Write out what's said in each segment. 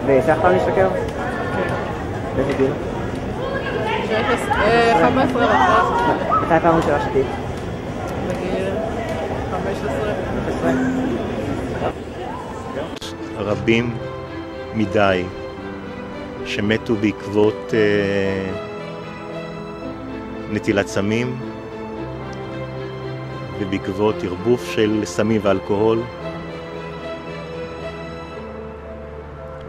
והצלחת להשתכר? כן. באיזה גיל? 15 וחצי. מתי הפעם הראשונה שתית? בגיל 15. 15? רבים מדי שמתו בעקבות נטילת סמים ובעקבות ערבוב של סמים ואלכוהול,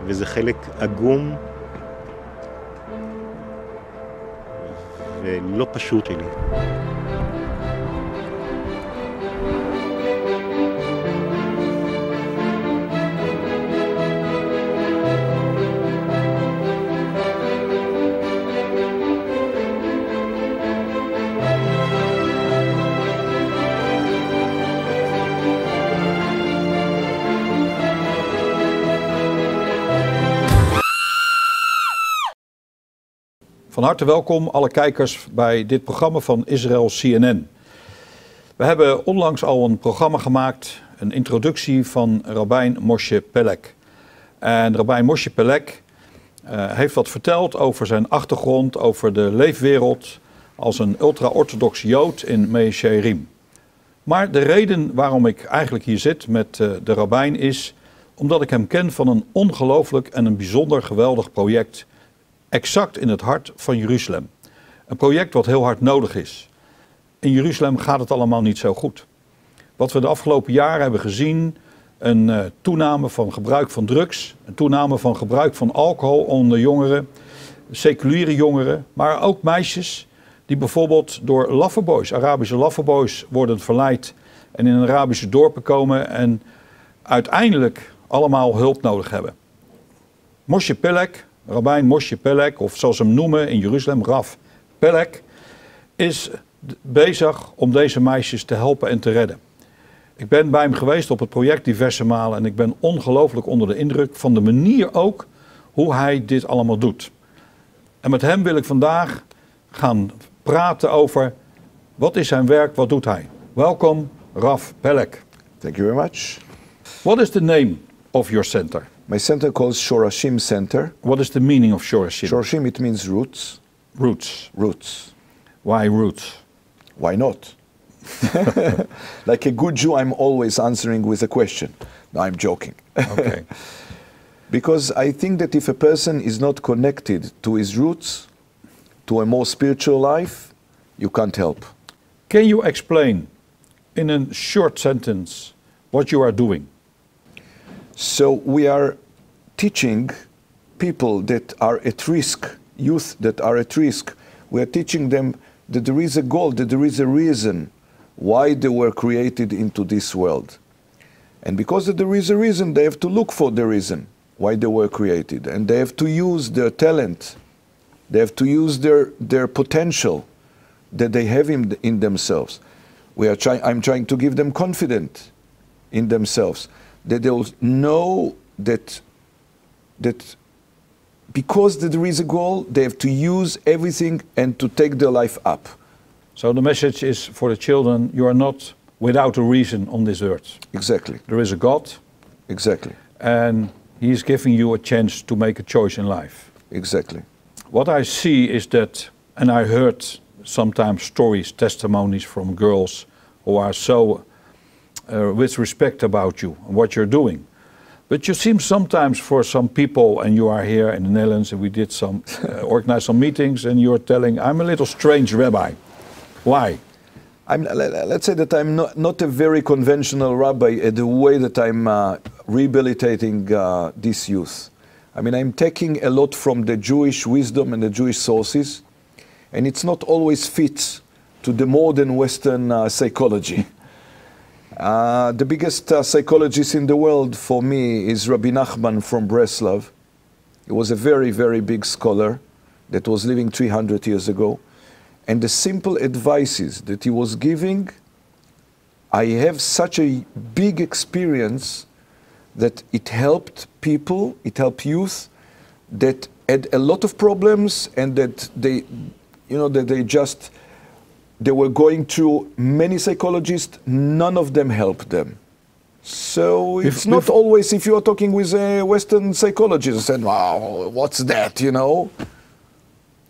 וזה חלק עגום ולא פשוט שלי. Van harte welkom alle kijkers bij dit programma van IsraelCNN. We hebben onlangs al een programma gemaakt, een introductie van Rabbi Moshe Peleg. En Rabbi Moshe Peleg heeft wat verteld over zijn achtergrond, over de leefwereld als een ultra-orthodox Jood in Misschien. Maar de reden waarom ik eigenlijk hier zit met de rabbijn is omdat ik hem ken van een ongelooflijk en een bijzonder geweldig project. Exact in het hart van Jeruzalem. Een project wat heel hard nodig is. In Jeruzalem gaat het allemaal niet zo goed. Wat we de afgelopen jaren hebben gezien, een toename van gebruik van drugs, een toename van gebruik van alcohol onder jongeren, seculiere jongeren, maar ook meisjes die bijvoorbeeld door loverboys, Arabische loverboys worden verleid en in Arabische dorpen komen en uiteindelijk allemaal hulp nodig hebben. Moshe Peleg, Rabbi Moshe Peleg, of zoals ze hem noemen in Jeruzalem, Rav Peleg, is bezig om deze meisjes te helpen en te redden. Ik ben bij hem geweest op het project diverse malen en ik ben ongelooflijk onder de indruk van de manier ook hoe hij dit allemaal doet. En met hem wil ik vandaag gaan praten over wat is zijn werk, wat doet hij. Welkom, Rav Peleg. Thank you very much. What is the name of your center? My center calls Shorashim Center. What is the meaning of Shorashim? Shorashim, it means roots. Roots. Roots. Why roots? Why not? Like a good Jew, I'm always answering with a question. No, I'm joking. Okay. Because I think that if a person is not connected to his roots, to a more spiritual life, you can't help. Can you explain in a short sentence what you are doing? So we are teaching people that are at risk, youth that are at risk. We are teaching them that there is a goal, that there is a reason why they were created into this world. And because there is a reason, they have to look for the reason why they were created. And they have to use their talent. They have to use their potential that they have in themselves. I'm trying to give them confidence in themselves. That they'll know that because there is a goal, they have to use everything and to take their life up. So the message is for the children, you are not without a reason on this earth. Exactly. There is a God. Exactly. And He is giving you a chance to make a choice in life. Exactly. What I see is that, and I heard sometimes stories, testimonies from girls who are so with respect about you and what you're doing. But you seem sometimes for some people, and you are here in the Netherlands, and we did some, organized some meetings, and you're telling, I'm a little strange rabbi. Why? Let's say that I'm not a very conventional rabbi in the way that I'm rehabilitating this youth. I mean, I'm taking a lot from the Jewish wisdom and the Jewish sources, and it's not always fit to the modern Western psychology. The biggest psychologist in the world for me is Rabbi Nachman from Breslov. He was a very, very big scholar that was living 300 years ago. And the simple advices that he was giving, I have such a big experience that it helped people, it helped youth that had a lot of problems and that they, you know, that they were going through many psychologists, none of them helped them. So it's If- not if- always, if you are talking with a Western psychologist and wow, what's that, you know?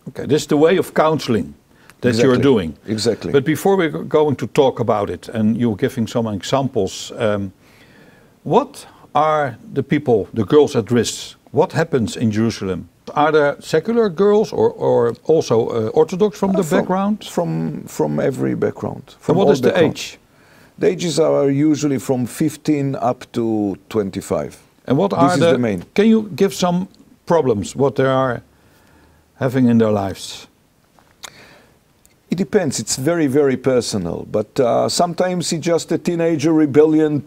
Okay, this is the way of counseling that you're Exactly. doing. Exactly. But before we're going to talk about it, and you're giving some examples, what are the people, the girls at risk? What happens in Jerusalem? Are there secular girls or also Orthodox from the background? From every background. And From what all is the backgrounds. age? The ages are usually from 15 up to 25. And what This are is the main. Can you give some problems, what they are having in their lives? It depends. It's very, very personal. But sometimes it's just a teenager rebellion,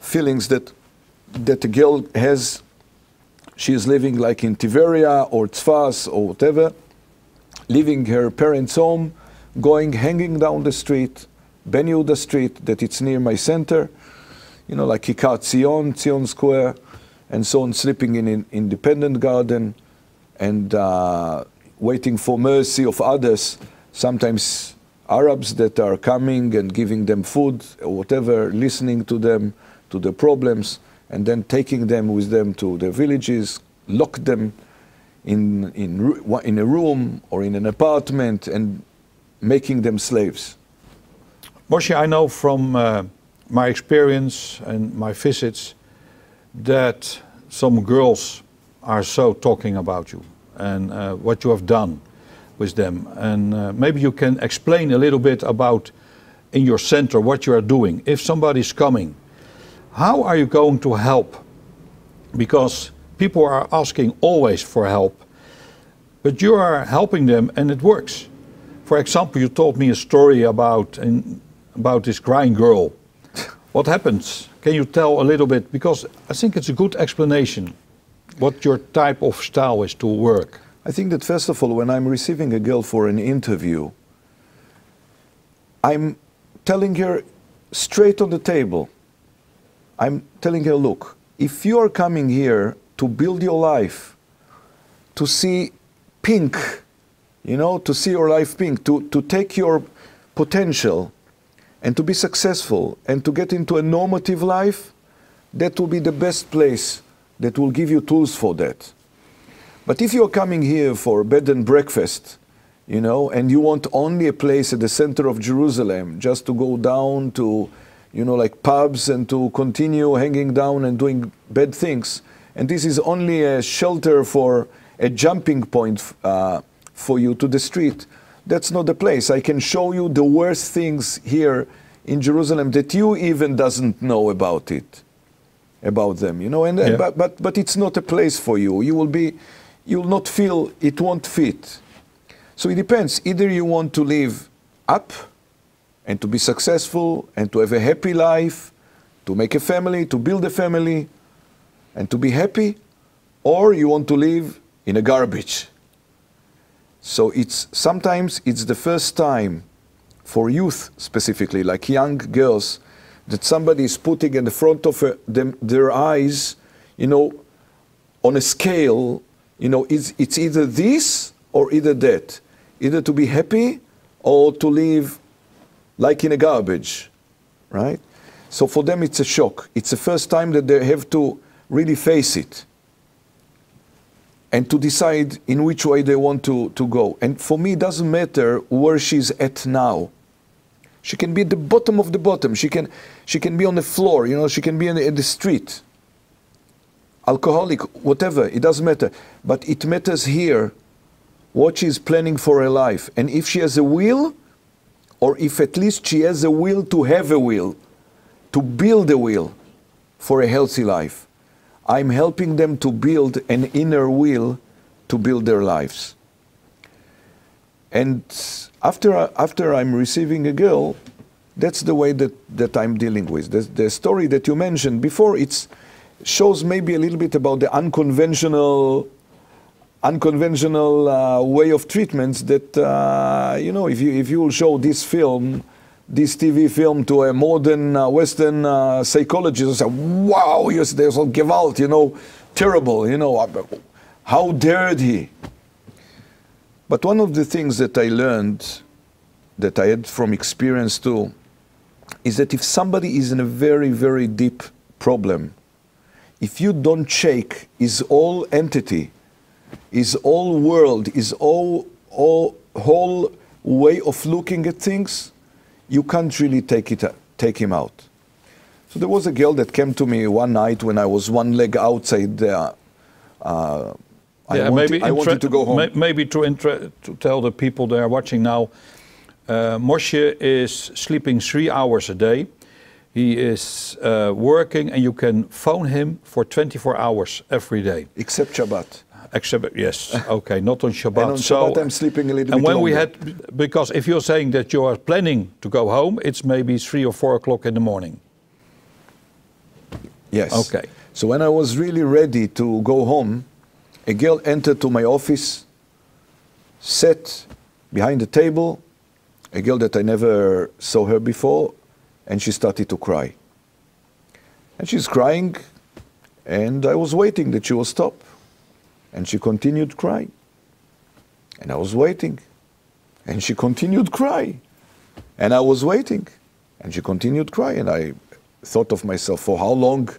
feelings that a girl has. She is living like in Tiberia or Tzfas or whatever, leaving her parents' home, hanging down the street, Ben Yehuda Street, that it's near my center, like Kikat Zion Square, and so on, sleeping in an independent garden, and waiting for mercy of others, sometimes Arabs that are coming and giving them food or whatever, listening to them, to their problems, and then taking them with them to their villages, lock them in a room or in an apartment and making them slaves. Moshe, I know from my experience and my visits that some girls are so talking about you and what you have done with them. And maybe you can explain a little bit about in your center what you are doing. If somebody's coming, how are you going to help? Because people are asking always for help, but you are helping them and it works. For example, you told me a story about this crying girl. What happens? Can you tell a little bit? Because I think it's a good explanation what your type of style is to work. I think that first of all, when I'm receiving a girl for an interview, I'm telling her straight on the table, I'm telling her, look, if you are coming here to build your life, to see pink, to see your life pink, to take your potential and to be successful and to get into a normative life, that will be the best place that will give you tools for that. But if you're coming here for bed and breakfast, and you want only a place at the center of Jerusalem, just to go down to, like pubs and to continue hanging down and doing bad things, and this is only a shelter for a jumping point for you to the street, that's not the place. I can show you the worst things here in Jerusalem that you even doesn't know about them, and Yeah. but it's not a place for you. You will not feel, it won't fit. So it depends. Either you want to live up and to be successful and to have a happy life, to make a family, to build a family, and to be happy, or you want to live in a garbage. So sometimes it's the first time for youth specifically, like young girls, that somebody is putting in the front of their eyes, on a scale, it's either this or either that. Either to be happy or to live like in a garbage, right? So for them it's a shock. It's the first time that they have to really face it and to decide in which way they want to go. And for me, it doesn't matter where she's at now. She can be at the bottom of the bottom. She can be on the floor, she can be in the street. Alcoholic, whatever, it doesn't matter. But it matters here what she's planning for her life. And if she has a will, or if at least she has a will to have a will, to build a will for a healthy life, I'm helping them to build an inner will to build their lives. And after I'm receiving a girl, that's the way that I'm dealing with. The story that you mentioned before, it shows maybe a little bit about the unconventional way of treatments that, if you will show this TV film to a modern Western psychologist, say, wow, yes, there's a Gewalt, terrible, how dared he? But one of the things that I learned, that I had from experience too, is that if somebody is in a very, very deep problem, if you don't shake his whole entity, his whole world, his whole way of looking at things, you can't really take him out. So there was a girl that came to me one night when I was one leg outside there. I wanted to go home. Maybe to tell the people that are watching now, Moshe is sleeping 3 hours a day. He is working, and you can phone him for 24 hours every day. Except Shabbat. Except, yes, okay, not on Shabbat. And on Shabbat I'm sleeping a little bit And when longer. we had, because if you're saying that you are planning to go home, it's maybe 3 or 4 o'clock in the morning. Yes. Okay. So when I was really ready to go home, a girl entered to my office, sat behind the table, a girl that I never saw her before, and she started to cry. And she's crying, and I was waiting that she will stop. And she continued crying. And I was waiting. And she continued crying. And I was waiting. And she continued crying. And I thought of myself, for how long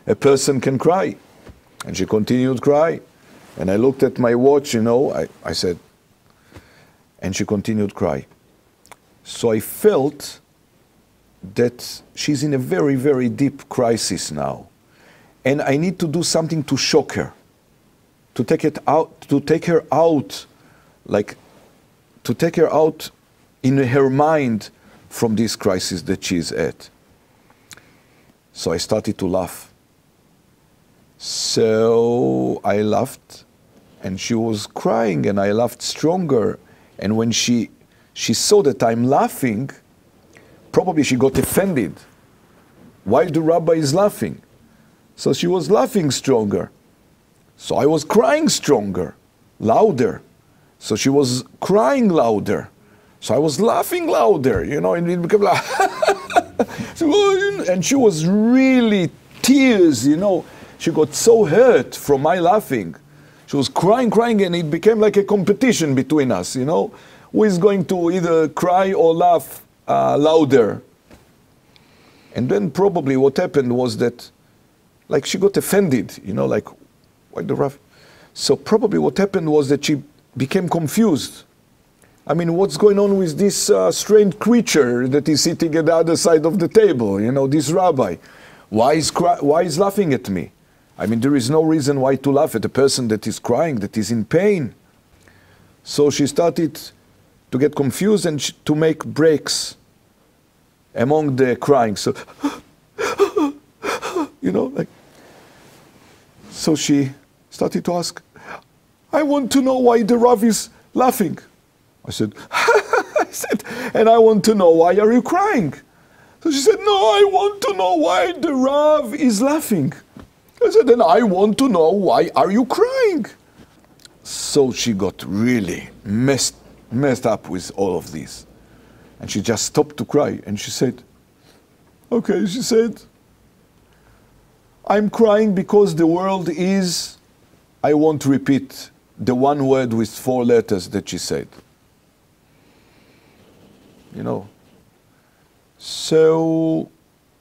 a person can cry? And she continued crying. And I looked at my watch, you know, I said, and she continued crying. So I felt that she's in a very, very deep crisis now. And I need to do something to shock her. To take her out in her mind from this crisis that she's at. So I started to laugh. So I laughed, and she was crying, and I laughed stronger. And when she saw that I'm laughing, probably she got offended. Why the rabbi is laughing? So she was laughing stronger. So I was crying stronger, louder. So she was crying louder. So I was laughing louder, you know, and it became like, and she was really tears, you know. She got so hurt from my laughing. She was crying, and it became like a competition between us, you know. Who is going to either cry or laugh louder? And then probably what happened was that, like, she got offended, you know, like, why the rough? So probably what happened was that she became confused. I mean, what's going on with this strange creature that is sitting at the other side of the table? You know, this rabbi. Why is laughing at me? I mean, there is no reason why to laugh at a person that is crying, that is in pain. So she started to get confused and to make breaks among the crying. So, you know, like. So she started to ask, I want to know why the Rav is laughing. I said, and I want to know, why are you crying? So she said, no, I want to know why the Rav is laughing. I said, then I want to know, why are you crying? So she got really messed up with all of this. And she just stopped to cry. And she said, okay, she said, I'm crying because the world is, I won't repeat the one word with 4 letters that she said. You know. So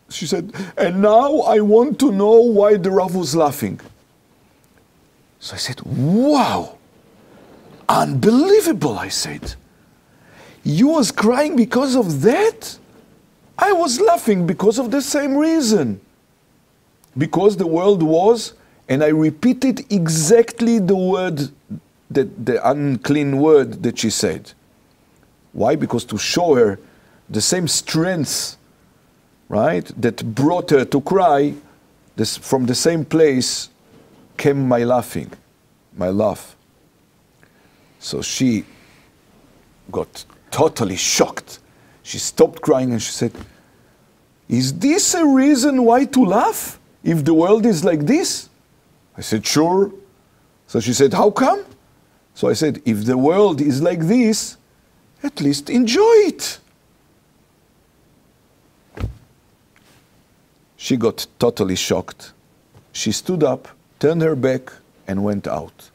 she said, and now I want to know why the Rav was laughing. So I said, wow, unbelievable, I said. You was crying because of that? I was laughing because of the same reason. Because the world was, and I repeated exactly the word, the unclean word that she said. Why? Because to show her the same strength, right, that brought her to cry, from the same place came my laughing, my laugh. So she got totally shocked. She stopped crying and she said, is this a reason why to laugh? If the world is like this? I said, sure. So she said, how come? So I said, if the world is like this, at least enjoy it. She got totally shocked. She stood up, turned her back, and went out.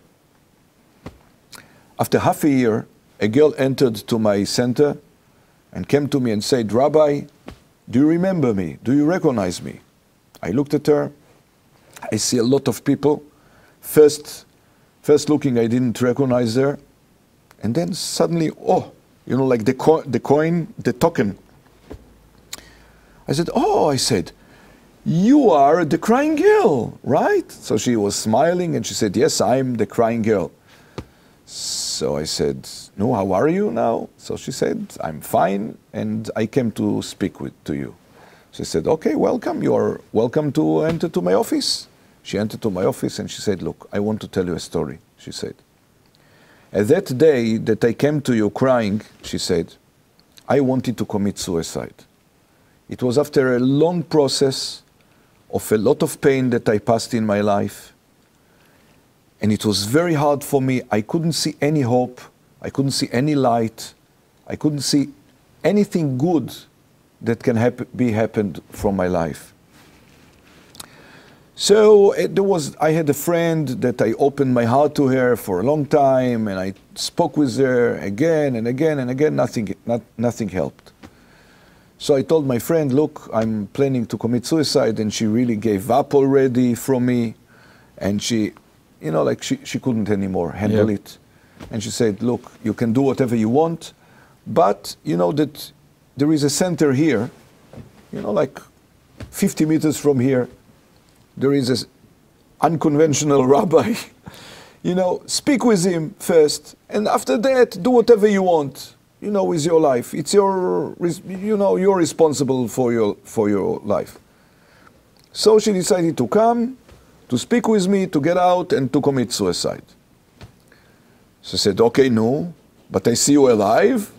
After half a year, a girl entered to my center and came to me and said, Rabbi, do you remember me? Do you recognize me? I looked at her. I see a lot of people. First looking, I didn't recognize her. And then suddenly, oh, you know, like the coin, the token. I said, oh, I said, you are the crying girl, right? So she was smiling and she said, yes, I'm the crying girl. So I said, no, how are you now? So she said, I'm fine and I came to speak to you. She said, okay, welcome. You are welcome to enter to my office. She entered to my office and she said, look, I want to tell you a story, she said. At that day that I came to you crying, she said, I wanted to commit suicide. It was after a long process of a lot of pain that I passed in my life. And it was very hard for me. I couldn't see any hope. I couldn't see any light. I couldn't see anything good that can be happened from my life. So I had a friend that I opened my heart to her for a long time, and I spoke with her again and again and again. Nothing helped. So I told my friend, look, I'm planning to commit suicide, and she really gave up already from me, and she, you know, like she couldn't anymore handle it. And she said, look, you can do whatever you want, but you know that there is a center here, you know, like 50 meters from here. There is an unconventional rabbi. You know, speak with him first, and after that, do whatever you want, you know, with your life. It's your, you know, you're responsible for your life. So she decided to come, to speak with me, to get out, and to commit suicide. She said, okay, no, but I see you alive.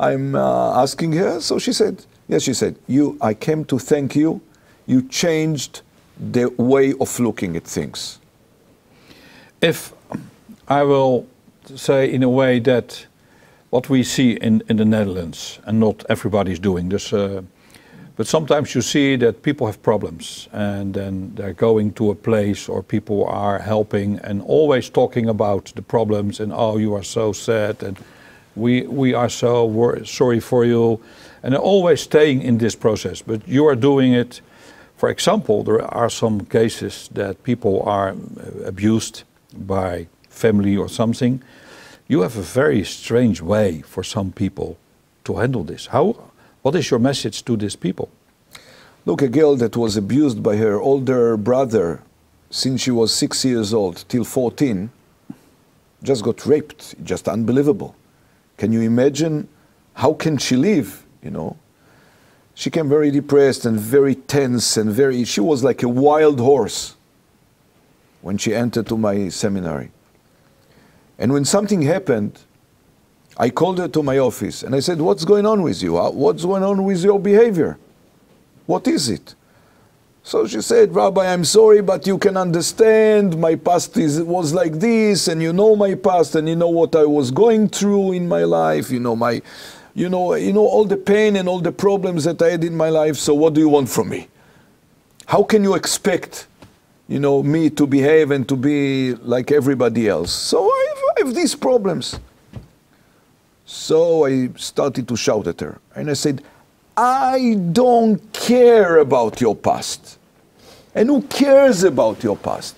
I'm asking her. So she said, yes, she said, I came to thank you. You changed the way of looking at things. If I will say in a way that what we see in the Netherlands, and not everybody is doing this, but sometimes you see that people have problems and then they're going to a place or people are helping and always talking about the problems and, oh, you are so sad and we are so sorry for you, and they're always staying in this process, but you are doing it. For example, there are some cases that people are abused by family or something. You have a very strange way for some people to handle this. What is your message to these people? Look, a girl that was abused by her older brother since she was 6 years old till 14, just got raped. Just unbelievable. Can you imagine how can she live, you know? She came very depressed and very tense and she was like a wild horse when she entered to my seminary. And when something happened, I called her to my office and I said, what's going on with you? What's going on with your behavior? What is it? So she said, Rabbi, I'm sorry, but you can understand my past was like this, and you know my past, and you know what I was going through in my life, you know all the pain and all the problems that I had in my life, so what do you want from me? How can you expect, you know, me to behave and to be like everybody else? So I have these problems. So I started to shout at her, and I said, I don't care about your past. And who cares about your past?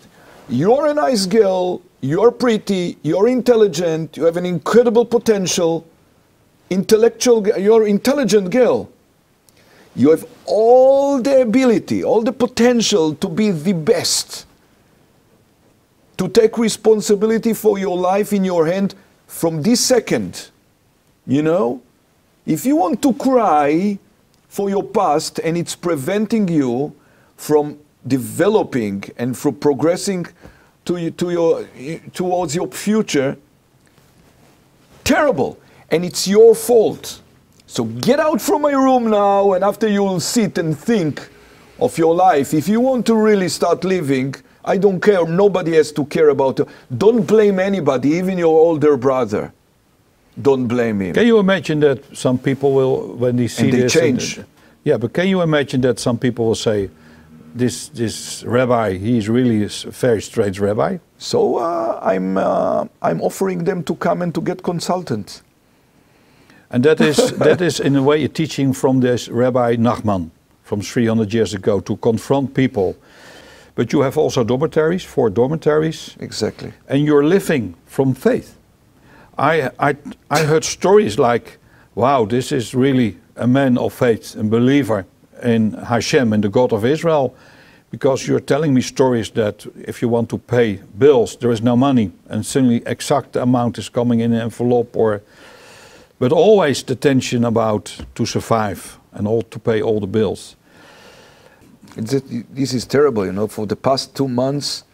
You're a nice girl, you're pretty, you're intelligent, you have an incredible potential, you're an intelligent girl. You have all the ability, all the potential to be the best, to take responsibility for your life in your hand from this second. You know, if you want to cry for your past and it's preventing you from developing and from progressing towards your future, terrible, and it's your fault. So get out from my room now, and after you will sit and think of your life. If you want to really start living, I don't care, nobody has to care about you. Don't blame anybody, even your older brother. Don't blame him. Can you imagine that some people will, when they see this, change? Yeah, but can you imagine that some people will say, this rabbi, he's really a very strange rabbi? So I'm offering them to come and to get consultants. And that is in a way a teaching from this Rabbi Nachman from 300 years ago, to confront people. But you have also dormitories, 4 dormitories. Exactly. And you're living from faith. I heard stories like, wow, this is really a man of faith, a believer in Hashem, in the God of Israel. Because you're telling me stories that if you want to pay bills, there is no money. And suddenly exact amount is coming in an envelope. But always the tension about to survive and all to pay all the bills. This is terrible, you know. For the past 2 months,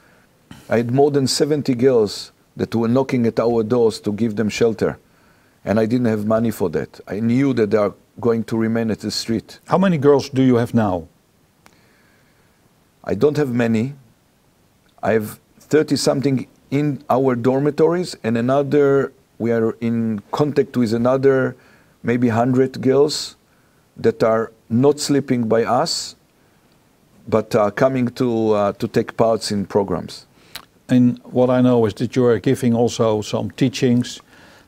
I had more than 70 girls that were knocking at our doors to give them shelter. And I didn't have money for that. I knew that they are going to remain at the street. How many girls do you have now? I don't have many. I have 30-something in our dormitories, and we are in contact with another maybe 100 girls that are not sleeping by us, but are coming to take parts in programs. And what I know is that you are giving also some teachings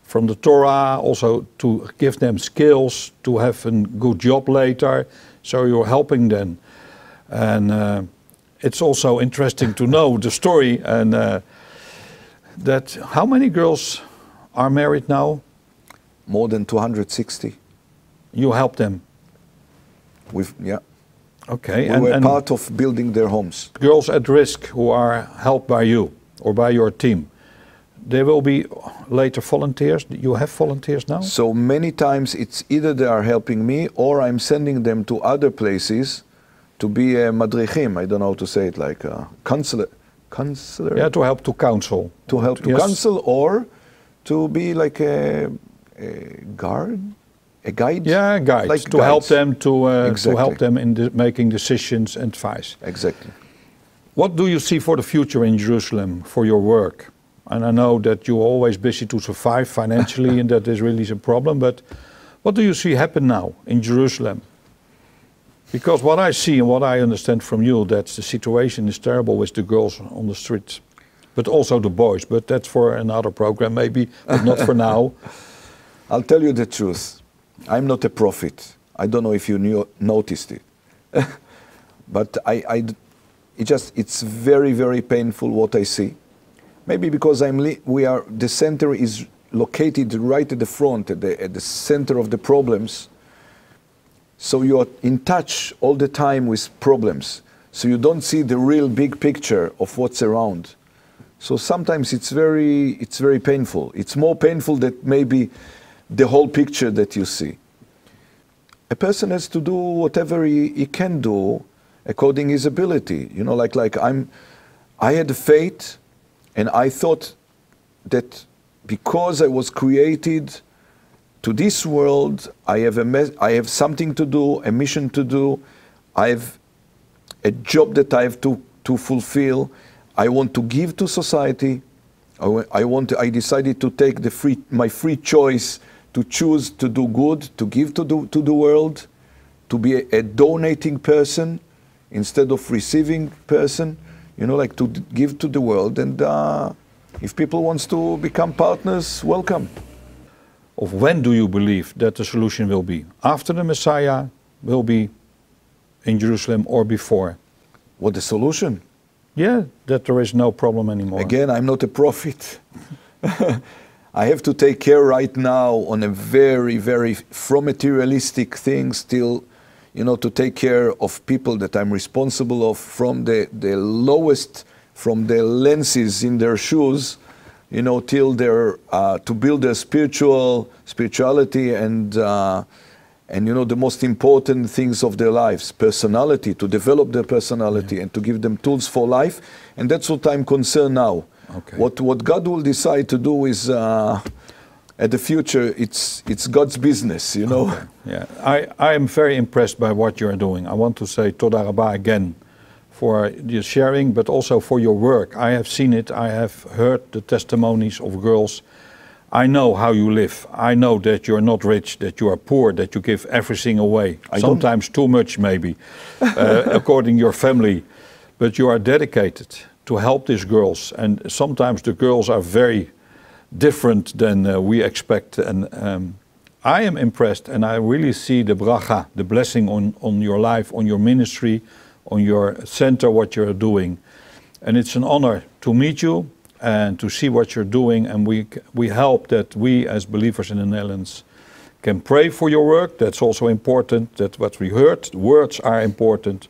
from the Torah, also to give them skills to have a good job later. So you're helping them. And it's also interesting to know the story, and that how many girls are married now? More than 260. You help them? Yeah. Okay. We were part of building their homes. Girls at risk who are helped by you or by your team, they will be later volunteers? You have volunteers now? So many times it's either they are helping me or I'm sending them to other places to be a madrichim. I don't know how to say it, like a counselor. Yeah, to help to counsel. To help to counsel, or to be like a guard, a guide. Yeah, guides. Like to help them exactly. to help them in making decisions and advice. Exactly. What do you see for the future in Jerusalem for your work? And I know that you're always busy to survive financially, and that is really a problem. But what do you see happen now in Jerusalem? Because what I see and what I understand from you, that the situation is terrible with the girls on the streets, but also the boys. But that's for another program maybe, but not for now. I'll tell you the truth. I'm not a prophet. I don't know if you noticed it. But it's very, very painful what I see. Maybe because the center is located right at the front, at the center of the problems. So you are in touch all the time with problems. So you don't see the real big picture of what's around. So sometimes it's very painful. It's more painful than maybe the whole picture that you see. A person has to do whatever he can do according his ability. You know, I had faith, and I thought that because I was created to this world, I have something to do, a mission to do. I have a job that I have to fulfill. I want to give to society. I decided to take my free choice to choose to do good, to give to the world, to be a donating person instead of receiving person. You know, like to give to the world. And if people wants to become partners, welcome. Of when do you believe that the solution will be? After the Messiah will be in Jerusalem or before? What the solution? Yeah, that there is no problem anymore. Again, I'm not a prophet. I have to take care right now on a very, very, from materialistic things till, you know, to take care of people that I'm responsible of, from the lowest, from the lenses in their shoes, you know, till to build their spirituality and you know, the most important things of their lives, personality, to develop their personality and to give them tools for life. And that's what I'm concerned now. Okay. What God will decide to do is, at the future, it's God's business, you know. Okay. Yeah, I am very impressed by what you're doing. I want to say Toda Rabba again for your sharing, but also for your work. I have seen it. I have heard the testimonies of girls. I know how you live. I know that you're not rich, that you are poor, that you give everything away. Sometimes too much, maybe, according to your family. But you are dedicated to help these girls. And sometimes the girls are very different than we expect. And I am impressed, and I really see the bracha, the blessing on your life, on your ministry, on your center, what you're doing. And it's an honor to meet you and to see what you're doing. And we hope that we as believers in the Netherlands can pray for your work. That's also important. That what we heard, words are important,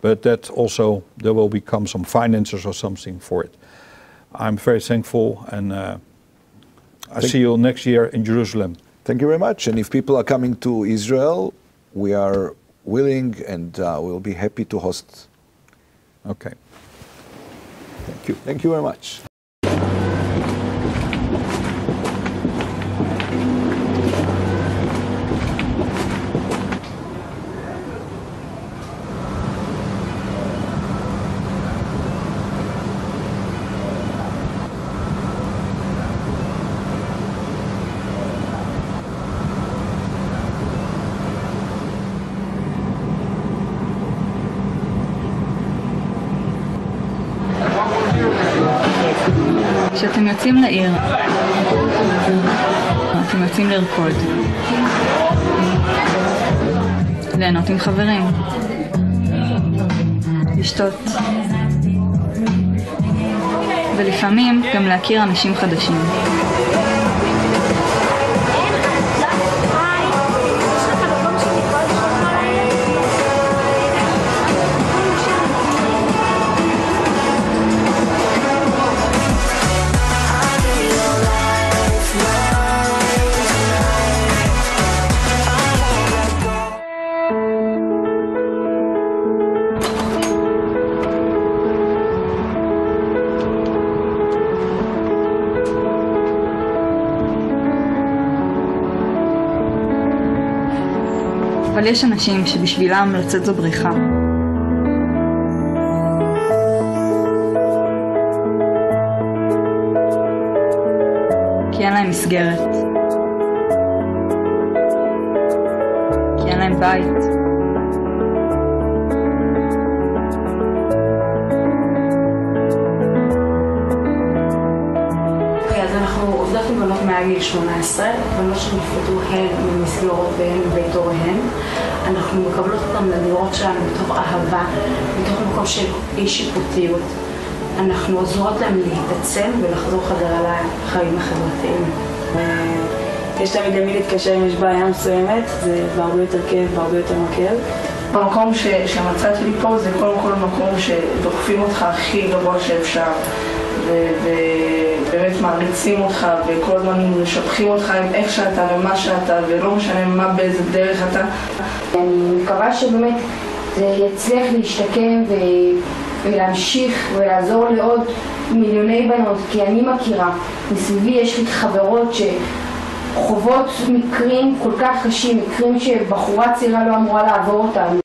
but that also there will become some finances or something for it. I'm very thankful, and I see you next year in Jerusalem. Thank you very much. And if people are coming to Israel, we are willing and we'll be happy to host. Okay. Thank you. Thank you very much. כשאתם יוצאים לעיר, אתם יוצאים לרקוד, ליהנות עם חברים, לשתות, ולפעמים גם להכיר אנשים חדשים. אבל יש אנשים שבשבילם לצאת זו בריחה. כי אין להם מסגרת. כי אין להם בית. אז אנחנו עובדות עם בנות מעל גיל 18, בנות שנפרדו הן ממסגרות והן מבית הוריהן. אנחנו מקבלות אותם לדירות שלנו בתוך אהבה, בתוך מקום של אי שיפוטיות. אנחנו עוזרות להם להתעצם ולחזור חזרה לחיים החברתיים. יש תמיד למי להתקשר אם יש בעיה מסוימת, זה בהרבה יותר כיף, בהרבה יותר מקל. המקום שמצאתי לי פה זה קודם כל מקום שדוחפים אותך הכי גבוה שאפשר. ובאמת מעריצים אותך וכל הזמן משבחים אותך עם איך שאתה ומה שאתה ולא משנה מה באיזה דרך אתה. אני מקווה שבאמת זה יצליח להשתקם ולהמשיך ולעזור לעוד מיליוני בנות, כי אני מכירה, מסביבי יש לי חברות שחוות מקרים כל כך קשים, מקרים שבחורה צעירה לא אמורה לעבור אותם.